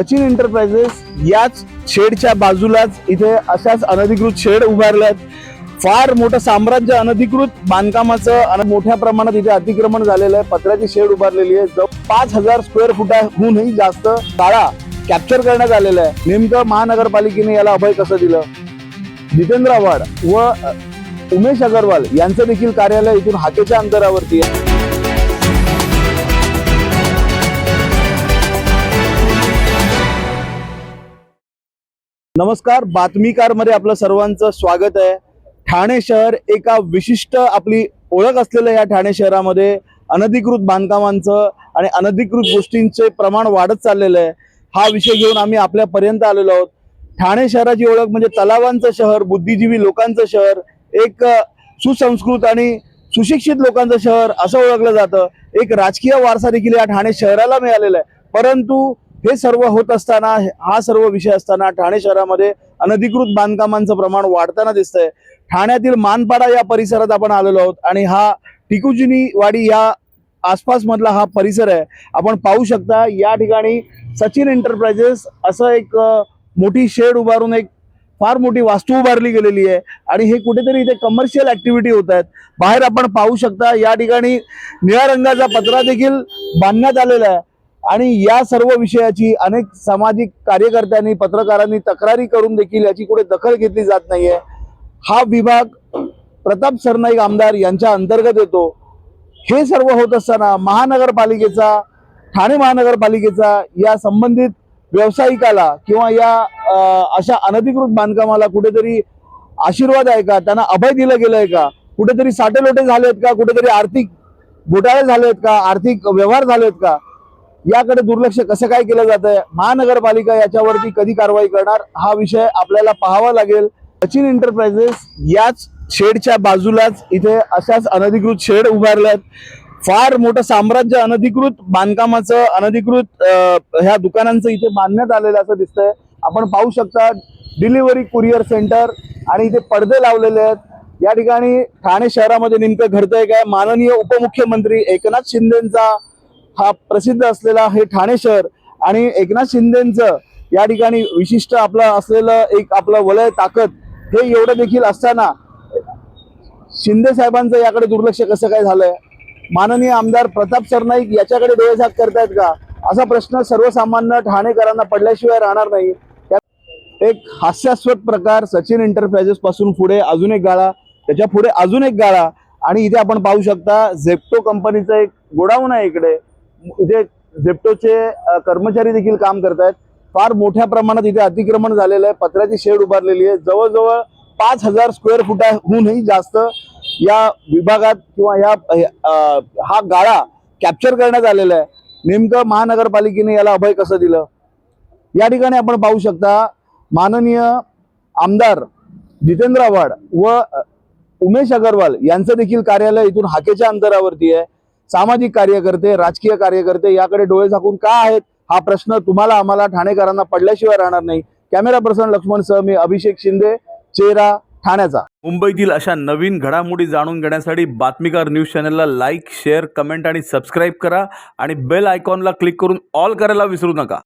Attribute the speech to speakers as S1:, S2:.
S1: Sachin enterprises याच शेडच्या बाजूलाच इथे अशाच अनधिकृत शेड उभारल्यात. फार मोठं साम्राज्य अनधिकृत बांधकामाचं आणि मोठ्या प्रमाणात इथे अतिक्रमण झालेलं आहे. पत्र्याची शेड उभारलेली आहे. जवळ 5000 स्क्वेअर फुटाहूनही जास्त शाळा कॅप्चर करण्यात आलेला आहे. नेमकं महानगरपालिकेने याला अभय कसं दिलं? जितेंद्र आव्हाड व उमेश अग्रवाल यांचं देखील कार्यालय इथून हाकेच्या अंतरावरती आहे. नमस्कार, बातमीकार मध्ये आपलं सर्वांचं स्वागत आहे. ठाणे शहर एका विशिष्ट आपली ओळख असलेल्या या ठाणे शहरामध्ये अनधिकृत बांधकामांचं आणि अनधिकृत गोष्टींचे प्रमाण वाढत चाललेलं आहे. हा विषय घेऊन आम्ही आपल्यापर्यंत आलेलो आहोत. ठाणे शहराची ओळख म्हणजे तलावांचं शहर, बुद्धिजीवी लोकांचं शहर, एक सुसंस्कृत आणि सुशिक्षित लोकांचं शहर असं ओळखलं जातं. एक राजकीय वारसा देखील या ठाणे शहराला मिळालेला आहे. परंतु हे सर्व होत असताना, हा सर्व विषय असताना ठाणे शहरामध्ये अनधिकृत बांधकामांचं प्रमाण वाढताना दिसतंय. ठाण्यातील मानपाडा या परिसरात आपण आलेलो आहोत आणि हा टिकुजिनी वाडी या आसपास मधला हा परिसर आहे. आपण पाहू शकता या ठिकाणी सचिन एंटरप्राइजेस असं एक मोठी शेड उभारून एक फार मोठी वास्तू उभारली गेलेली आहे आणि हे कुठेतरी इथे कमर्शियल ऍक्टिव्हिटी होत आहेत. बाहेर आपण पाहू शकता या ठिकाणी निळ्या रंगाचा पत्रा देखील बांधण्यात आलेला आहे आणि या सर्व विषयाची अनेक सामाजिक कार्यकर्त्यांनी, पत्रकारांनी तक्रारी करून देखील याची कुठे दखल घेतली जात नाहीये. हा विभाग प्रताप सरनाईक आमदार यांच्या अंतर्गत येतो. हे सर्व होत असताना महानगरपालिकेचा, ठाणे महानगरपालिकेचा या संबंधित व्यावसायिकाला किंवा या अशा अनधिकृत बांधकामाला कुठेतरी आशीर्वाद आहे का? त्यांना अभय दिलं गेलंय का? कुठेतरी साटेलोटे झालेत का? कुठेतरी आर्थिक घोटाळे झालेत का? आर्थिक व्यवहार झालेत का? याकडे दुर्लक्ष कसं काय केलं जात आहे? महानगरपालिका याच्यावरती कधी कारवाई करणार? हा विषय आपल्याला पाहावा लागेल. सचिन एंटरप्राइजेस याच शेडच्या बाजूलाच इथे अशाच अनधिकृत शेड उभारल्यात. फार मोठं साम्राज्य अनधिकृत बांधकामाचं, अनधिकृत ह्या दुकानांचं इथे बांधण्यात आलेलं असं दिसतंय. आपण पाहू शकता डिलिव्हरी कुरिअर सेंटर आणि इथे पडदे लावलेले आहेत. या ठिकाणी ठाणे शहरामध्ये नेमकं घडतंय काय? माननीय उपमुख्यमंत्री एकनाथ शिंदेंचा हा प्रसिद्ध असलेला हे ठाणे शहर आणि एकनाथ शिंदेंचं या ठिकाणी विशिष्ट आपलं असलेलं एक आपलं वलय ताकद हे एवढं देखील असताना शिंदे साहेबांचं याकडे दुर्लक्ष कसं काय झालंय? माननीय आमदार प्रताप सरनाईक याच्याकडे डोळेझाक करतायत का? असा प्रश्न सर्वसामान्य ठाणेकरांना पडल्याशिवाय राहणार नाही. एक हास्यास्पद प्रकार सचिन एंटरप्राइजेस पासून पुढे अजून एक गाळा, त्याच्या पुढे अजून एक गाळा आणि इथे आपण पाहू शकता झेप्टो कंपनीचं एक गोडाऊन आहे. इकडे झेप्टोचे कर्मचारी देखील काम करतायत. फार मोठ्या प्रमाणात इथे अतिक्रमण झालेलं आहे. पत्र्याची शेड उभारलेली आहे. जवळजवळ 5000 स्क्वेअर फुटाहूनही जास्त या विभागात किंवा हा गाळा कॅप्चर करण्यात आलेला आहे. नेमकं महानगरपालिकेने याला अभय कसं दिलं? या ठिकाणी आपण पाहू शकता माननीय आमदार जितेंद्र आव्हाड व उमेश अग्रवाल यांचं देखील कार्यालय इथून हाकेच्या अंतरावरती आहे. सामाजिक कार्यकर्ते, राजकीय कार्यकर्ते याकडे डोळे झाकून का आहेत? हा प्रश्न तुम्हाला, आम्हाला ठाणेकरांना पडल्याशिवाय राहणार नाही. कॅमेरा पर्सन लक्ष्मण सह मी अभिषेक शिंदे, चेहरा ठाण्याचा.
S2: मुंबईतील अशा नवीन घडामोडी जाणून घेण्यासाठी बातमीकार न्यूज चॅनलला लाईक, शेअर, कमेंट आणि सबस्क्राईब करा आणि बेल आयकॉनला क्लिक करून ऑल करायला विसरू नका.